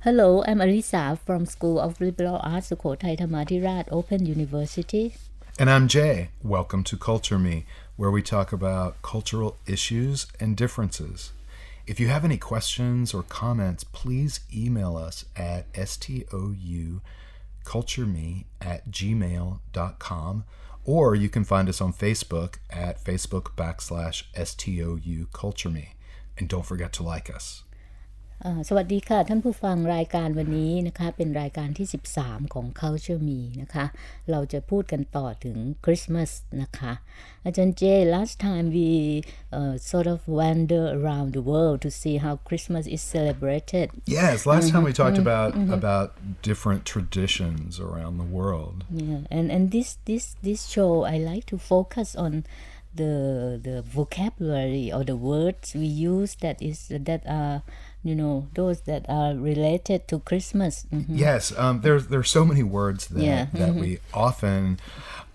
Hello, I'm Arisa from School of Liberal Arts, Sukhothai Thammathirat Open University. And I'm Jay. Welcome to Culture Me, where we talk about cultural issues and differences. If you have any questions or comments, please email us at stoucultureme@gmail.com, or you can find us on Facebook at Facebook.com/stoucultureme. And don't forget to like us. สวัสดีค่ะท่านผู้ฟังรายการวันนี้นะคะเป็นรายการที่13ของ Culture Me นะคะเราจะพูดกันต่อถึงคริสต์มาสนะคะอาจารย์เจ last time we sort of wander around the world to see how Christmas is celebrated. Yes, last time we talked about different traditions around the world. Yeah, and this show I like to focus on the vocabulary or the words we use that are those that are related to Christmas. Yes, there's so many words that we often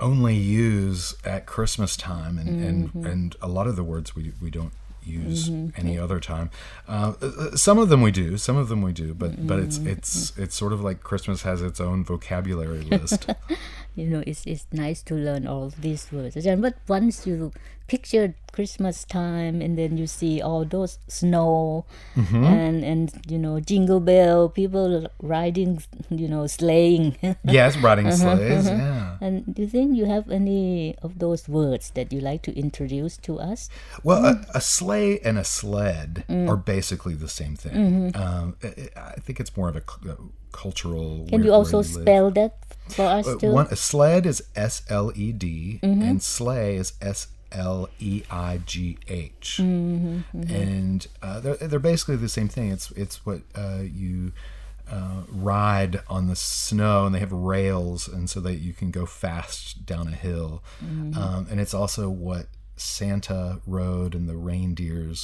only use at Christmas time, and a lot of the words we don't use any other time. Some of them we do, but it's sort of like Christmas has its own vocabulary list. It's nice to learn all these words. But once you picture Christmas time and then you see all those snow and jingle bell, people riding, sleighing. Yes, riding sleighs, yeah. And do you think you have any of those words that you like to introduce to us? Well, a sleigh and a sled are basically the same thing. I think it's more of a cultural. Can you also spell that for us too? A sled is SLED and sleigh is SLEIGH, and they're basically the same thing. It's what you ride on the snow, and they have rails, and so that you can go fast down a hill. And it's also what Santa rode, and the reindeers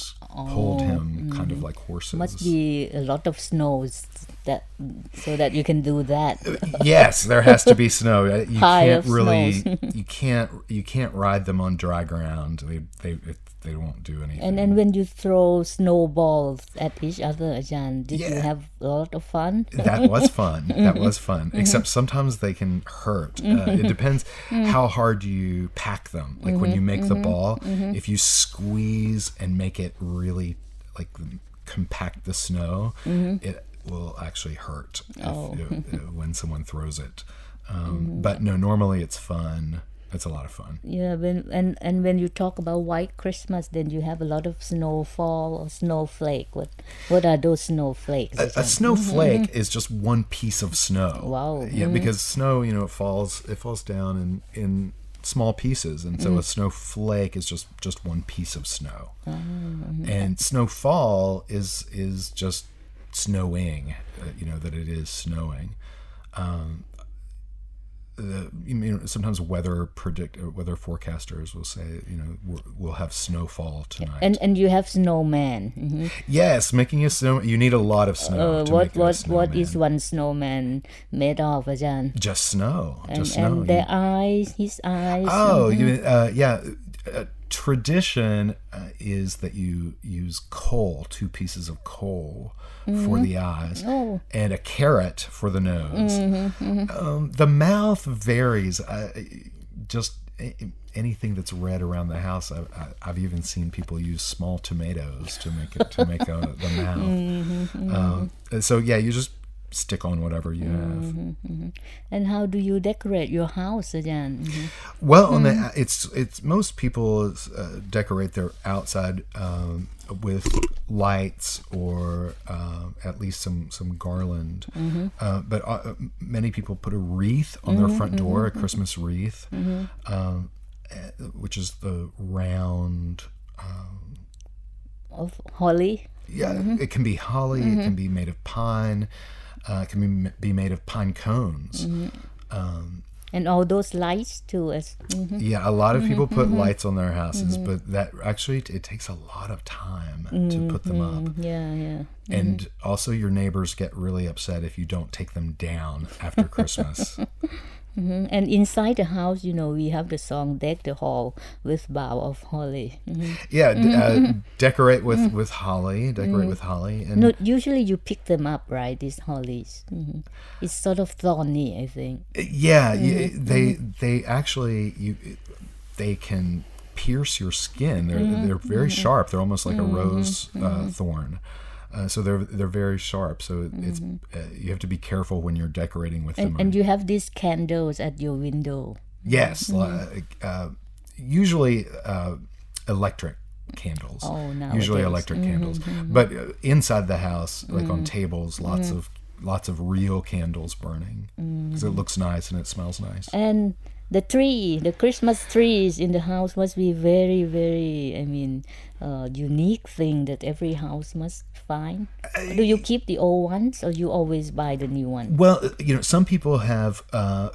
pulled him kind of like horses. Must be a lot of snows so that you can do that. Yes, there has to be snow. You can't ride them on dry ground. They won't do anything. And when you throw snowballs at each other, Ajahn, did you have a lot of fun? That was fun. Except sometimes they can hurt. It depends how hard you pack them. Like when you make the ball, if you squeeze and make it really like compact the snow, it will actually hurt when someone throws it. But no, normally it's fun. It's a lot of fun. Yeah, when you talk about white Christmas, then you have a lot of snowfall or snowflake. What are those snowflakes? A snowflake is just one piece of snow. Wow. Yeah, because snow, it falls down in small pieces, and so a snowflake is just one piece of snow. And snowfall is just snowing, that it is snowing. Sometimes weather forecasters will say, we'll have snowfall tonight. And you have snowman. Yes, making a snow. You need a lot of snow. What is one snowman made of, Ajahn? Just snow. And his eyes. Oh, you mean, yeah. Tradition is that you use coal, 2 pieces of coal for the eyes, and a carrot for the nose. The mouth varies. Just anything that's red around the house. I've even seen people use small tomatoes to make the mouth. So yeah, you just stick on whatever you have. And how do you decorate your house, Ajahn? Well, it's most people decorate their outside with lights or at least some garland. But many people put a wreath on their front door, a Christmas wreath, which is the round of holly. Yeah, it can be holly. It can be made of pine. It can be made of pine cones. And all those lights too. Yeah, a lot of people put lights on their houses, but that actually it takes a lot of time to put them up. Yeah. And also your neighbors get really upset if you don't take them down after Christmas. And inside the house, we have the song "Deck the Hall with Bough of Holly." Yeah, decorate with holly. Decorate with holly, and No, usually you pick them up, right? These hollies. It's sort of thorny, I think. yeah, they actually they can pierce your skin. They're very sharp. They're almost like a rose thorn. So they're very sharp. So it's you have to be careful when you're decorating with them. And you have these candles at your window. Yes, usually electric candles. Oh, nowadays. Usually electric candles, but inside the house, like on tables, lots of real candles burning because it looks nice and it smells nice. And the Christmas trees in the house must be very, very, unique thing that every house must find. Do you keep the old ones or you always buy the new one? Well, some people have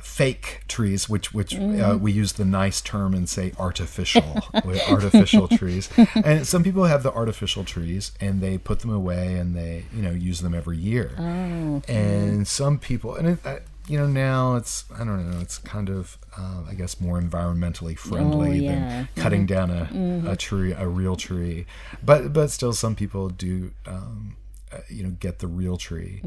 fake trees, which we use the nice term and say artificial, with artificial trees. And some people have the artificial trees and they put them away and they, use them every year. Oh. And some people, and now it's, I don't know, it's kind of, I guess, more environmentally friendly than cutting down a tree, a real tree. But still, some people do, get the real tree.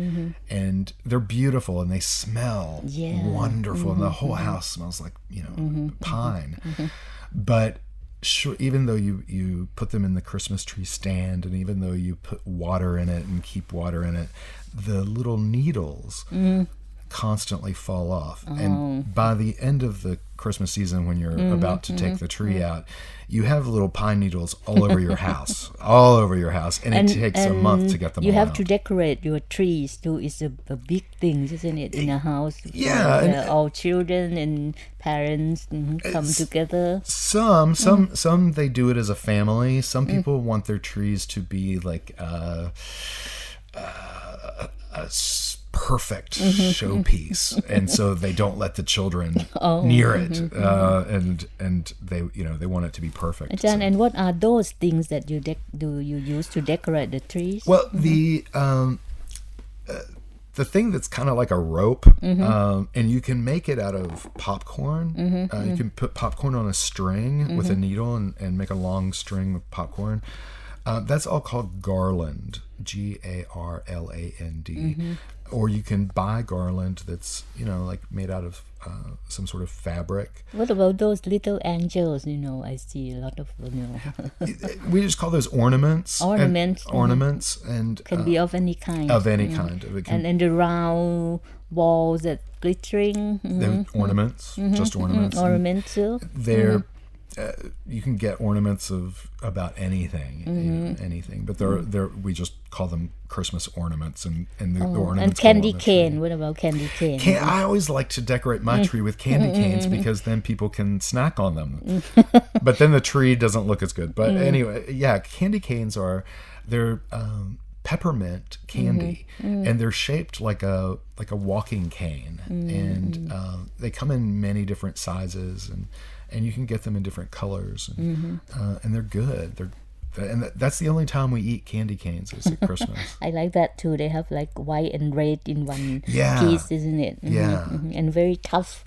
And they're beautiful and they smell wonderful. And the whole house smells like, pine. But sure, even though you put them in the Christmas tree stand and even though you put water in it and keep water in it, the little needles constantly fall off. And by the end of the Christmas season, when you're about to take the tree out, you have little pine needles all over your house, and it takes a month to get them you all have out. to decorate your trees too. It's a big thing, isn't it, in a house? Yeah, where all children and parents come together. Some they do it as a family. Some people want their trees to be like a perfect showpiece, and so they don't let the children near it, and they want it to be perfect. John, and what are those things that you use to decorate the trees? Well, the thing that's kind of like a rope, and you can make it out of popcorn. You can put popcorn on a string with a needle and make a long string of popcorn. That's all called garland, Garland. Or you can buy garland that's, like made out of some sort of fabric. What about those little angels? I see a lot of, We just call those ornaments. Ornaments. And can be of any kind. Of any kind. It can, and the round balls that glittering. They're ornaments, just ornaments. Ornamental. They're you can get ornaments of about anything, anything. But they're we just call them Christmas ornaments, and the ornaments. And candy cane. What about candy cane? I always like to decorate my tree with candy canes because then people can snack on them. But then the tree doesn't look as good. But anyway, candy canes they're peppermint candy, and they're shaped like a walking cane, and they come in many different sizes, and you can get them in different colors, and they're good. And that's the only time we eat candy canes is at Christmas. I like that too. They have like white and red in one piece, isn't it? And very tough.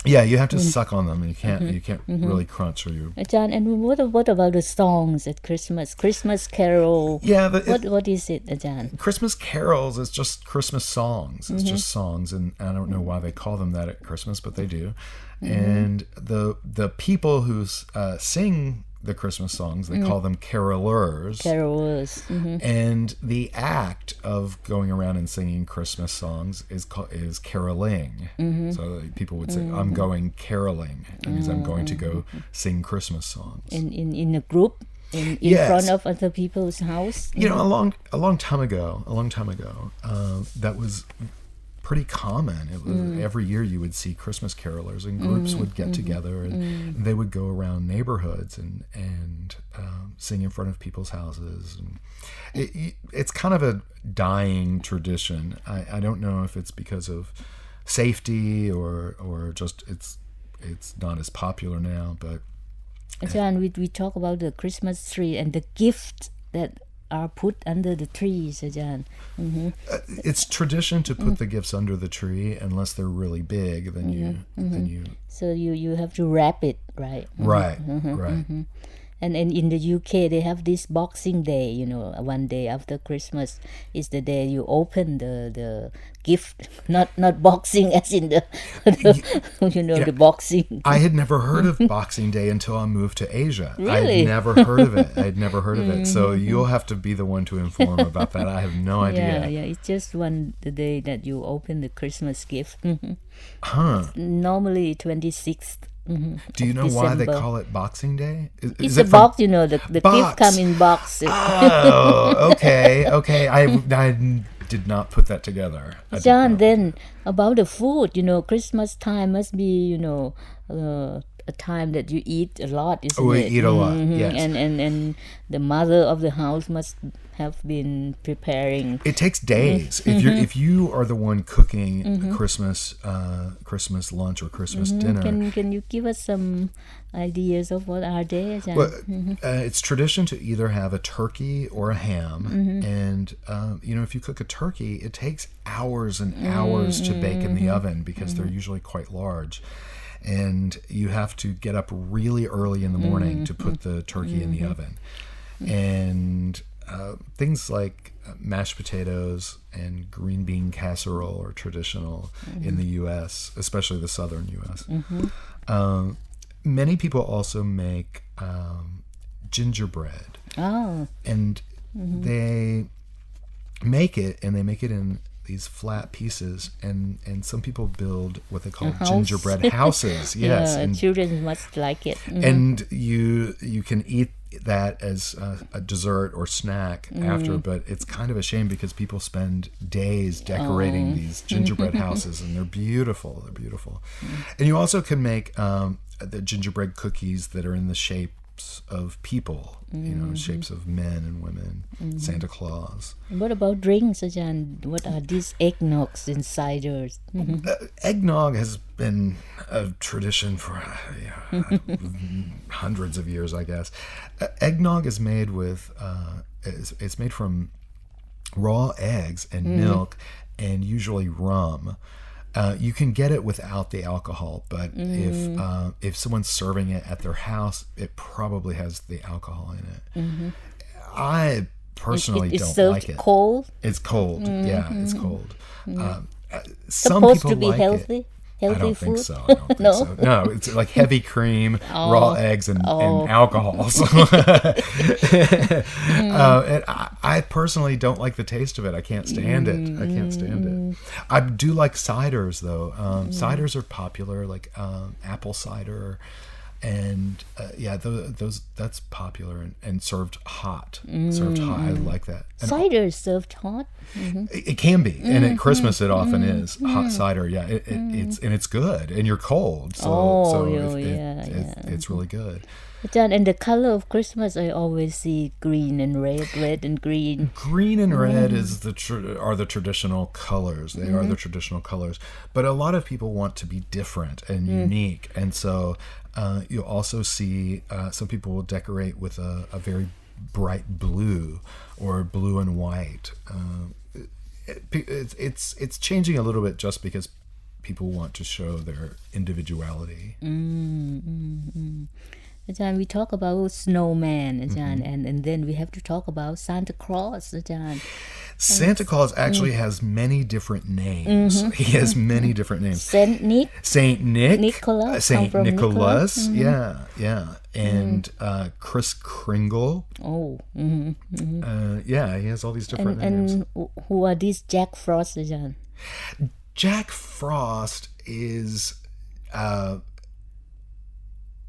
Yeah, you have to suck on them. You can't really crunch or you. John, and what about the songs at Christmas? Christmas Carol. Yeah, what is it, John? Christmas carols is just Christmas songs. It's just songs, and I don't know why they call them that at Christmas, but they do. And the people who sing the Christmas songs, they call them carolers. And the act of going around and singing Christmas songs is caroling. So people would say, "I'm going caroling," because I'm going to go sing Christmas songs in a group. In front of other people's house. A long time ago, that was pretty common. It was every year you would see Christmas carolers, and groups would get together, and they would go around neighborhoods and sing in front of people's houses. And it's kind of a dying tradition. I don't know if it's because of safety or just it's not as popular now, but John, we talk about the Christmas tree and the gifts that are put under the trees อาจารย์ It's tradition to put the gifts under the tree unless they're really big. Then you so you have to wrap it right right. and in the UK they have this Boxing Day, one day after Christmas is the day you open the gift, not boxing as in the the boxing. I had never heard of Boxing Day until I moved to Asia. Really? I'd never heard of it. So you'll have to be the one to inform about that. I have no idea. Yeah, it's just the day that you open the Christmas gift. Huh. Normally 26th. Do you know why they December. call it Boxing Day? It's it a from- box, the Box. gift come in box. Oh, okay. I did not put that together. John, then about the food, Christmas time must be, a time that you eat a lot, isn't We it? eat a lot, yes. And the mother of the house must have been preparing. It takes days. If you are the one cooking Christmas lunch or Christmas dinner. Can you give us some ideas of what are they, John? Well, it's tradition to either have a turkey or a ham, and if you cook a turkey, it takes hours and hours to bake in the oven because they're usually quite large, and you have to get up really early in the morning to put the turkey in the oven, and things like mashed potatoes and green bean casserole are traditional in the U.S., especially the southern U.S. Many people also make gingerbread. Oh. And they make it in these flat pieces, and some people build what they call gingerbread houses. Yes, and children must like it. And you can eat that as a dessert or snack after, but it's kind of a shame because people spend days decorating these gingerbread houses, and they're beautiful. And you also can make the gingerbread cookies that are in the shapes of people, shapes of men and women, Santa Claus. What about drinks, Ajahn? What are these eggnogs and ciders? Eggnog has been a tradition for hundreds of years, I guess. Eggnog is made with it's made from raw eggs and milk and usually rum. You can get it without the alcohol, but if someone's serving it at their house, it probably has the alcohol in it. I personally don't like it. Cold? It's cold. Yeah, it's cold. Some Supposed people to be like healthy? it. Healthy I don't food? think so. No, it's like heavy cream, raw eggs, and alcohol. So and I personally don't like the taste of it. I can't stand it. I do like ciders, though. Ciders are popular, like apple cider. And that's popular and served hot. I like that. And cider served hot? It can be, and at Christmas it often is hot cider. Yeah, it's good, and you're cold, it's really good. John, and the color of Christmas, I always see green and red and green. Green and red are the traditional colors. They are the traditional colors, but a lot of people want to be different and unique, and so you'll also see some people will decorate with a very bright blue or blue and white. It's changing a little bit just because people want to show their individuality. Ajahn, we talk about snowman, Ajahn, and then we have to talk about Santa Claus, Ajahn. Santa Claus actually has many different names. He has many different names. Saint Nick. Nicholas. Saint Nicholas. Yeah. And Kris Kringle. Oh. He has all these different names. And who are these Jack Frost, Ajahn? Jack Frost is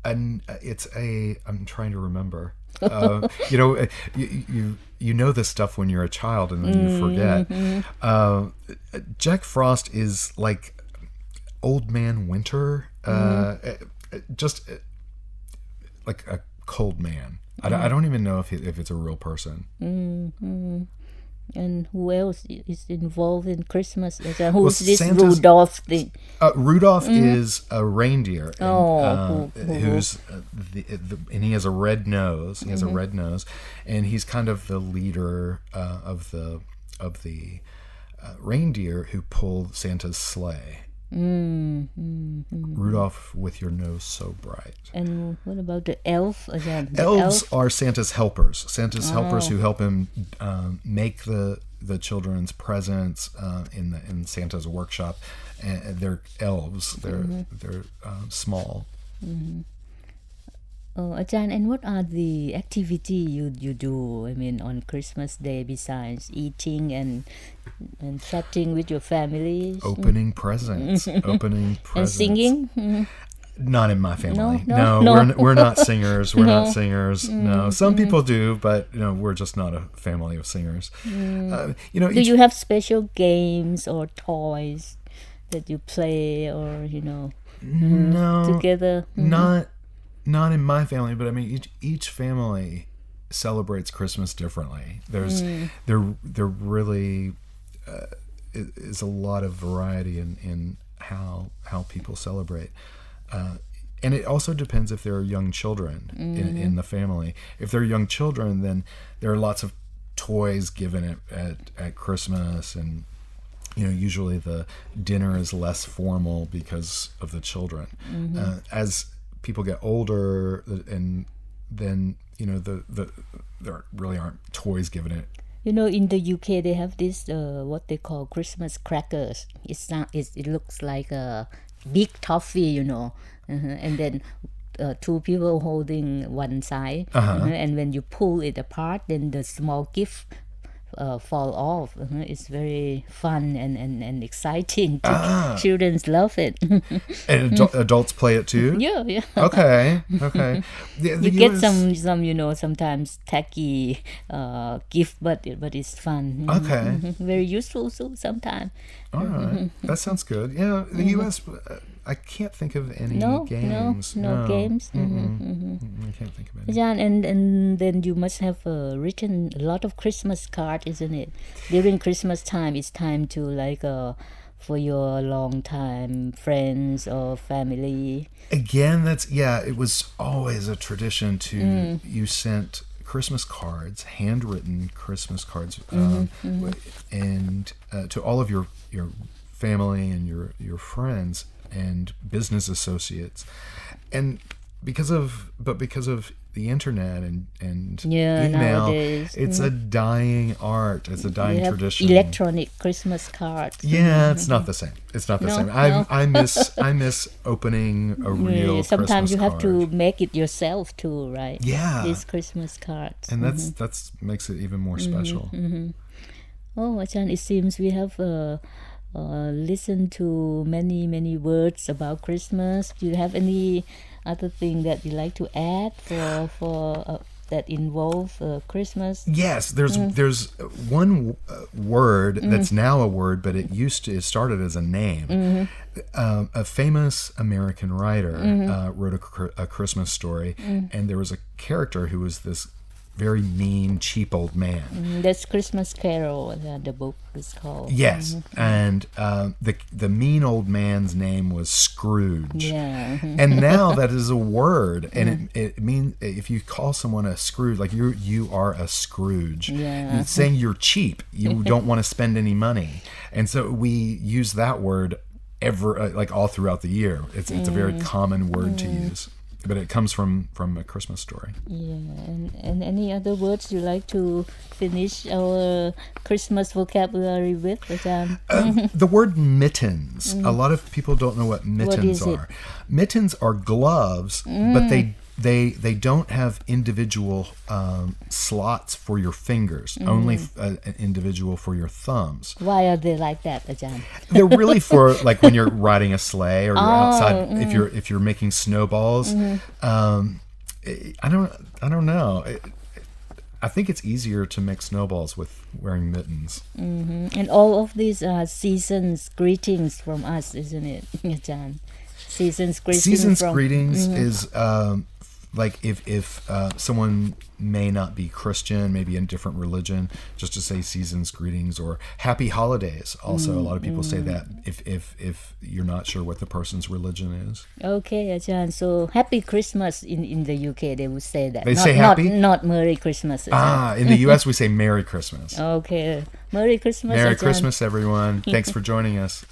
I'm trying to remember. You know this stuff when you're a child and then you forget. Jack Frost is like Old Man Winter, just like a cold man. I don't even know if it's a real person. And who else is involved in Christmas? Who's this Santa's- Rudolph thing? Rudolph is a reindeer, Oh, who's and he has a red nose. He has a red nose, and he's kind of the leader of the reindeer who pulled Santa's sleigh. Rudolph, with your nose so bright. And what about the elf? Again, the Elves elf? are Santa's helpers. Santa's helpers who help him make the children's presents in Santa's workshop. And they're elves. They're small. Oh, Ajahn, and what are the activity you do? I mean, on Christmas Day besides eating and chatting with your families? Opening presents. Opening presents. And singing? Not in my family. No. We're not singers. We're not singers. No, some people do, but we're just not a family of singers. Do you have special games or toys that you play, or No, together? not in my family. But I mean, each family celebrates Christmas differently. There really is a lot of variety in how people celebrate. And it also depends if there are young children in the family. If there are young children, then there are lots of toys given at Christmas, and usually the dinner is less formal because of the children. As people get older, and then there really aren't toys given it. In the UK they have this what they call Christmas crackers. It looks like a big toffee, and then two people holding one side, and when you pull it apart, then the small gift fall off. It's very fun and exciting. Children love it. And adults play it too? Yeah. Okay. You get some sometimes tacky gift, but it's fun. Okay. Very useful too sometimes. All right. That sounds good. Yeah, the U.S., I can't think of any games. No games. I can't think of any. Jan, and then you must have written a lot of Christmas cards, isn't it? During Christmas time, it's time to for your long time friends or family. Again, it was always a tradition you sent Christmas cards, handwritten Christmas cards, and to all of your family and your friends and business associates, and because of the internet and email, nowadays, it's a dying art. It's a dying tradition. Electronic Christmas cards. Yeah, it's not the same. It's not the same. I miss opening a real sometimes Christmas you have card. to make it yourself too, right? Yeah. These Christmas cards. And that's makes it even more special. Oh, Achan, it seems we have listened to many words about Christmas. Do you have any other thing that you like to add for that involve Christmas? Yes, there's one word that's now a word, but it started as a name. A famous American writer wrote a Christmas story, and there was a character who was this very mean, cheap old man. That's Christmas Carol, the book is called. Yes, and the mean old man's name was Scrooge. Yeah. And now that is a word, and it means if you call someone a Scrooge, like you are a Scrooge. Yeah. It's saying you're cheap. You don't want to spend any money, and so we use that word all throughout the year. It's a very common word to use. But it comes from a Christmas story. Yeah, and any other words you like to finish our Christmas vocabulary with, Ajahn? The word mittens. A lot of people don't know what mittens are. Mittens are gloves, but they don't have individual slots for your fingers, only an individual for your thumbs. Why are they like that, Ajahn? They're really for like when you're riding a sleigh or you're outside, if you're making snowballs. I don't know. I think it's easier to make snowballs with wearing mittens. And all of these are season's greetings from us, isn't it, Ajahn? Season's greetings Greetings is like if someone may not be Christian, maybe in different religion, just to say season's greetings or happy holidays. Also, a lot of people say that if you're not sure what the person's religion is. Okay, Ajahn. So happy Christmas in the UK, they would say that. They say happy? Not Merry Christmas. Ajahn. In the US we say Merry Christmas. Okay. Merry Christmas, Merry Ajahn. Christmas, everyone. Thanks for joining us.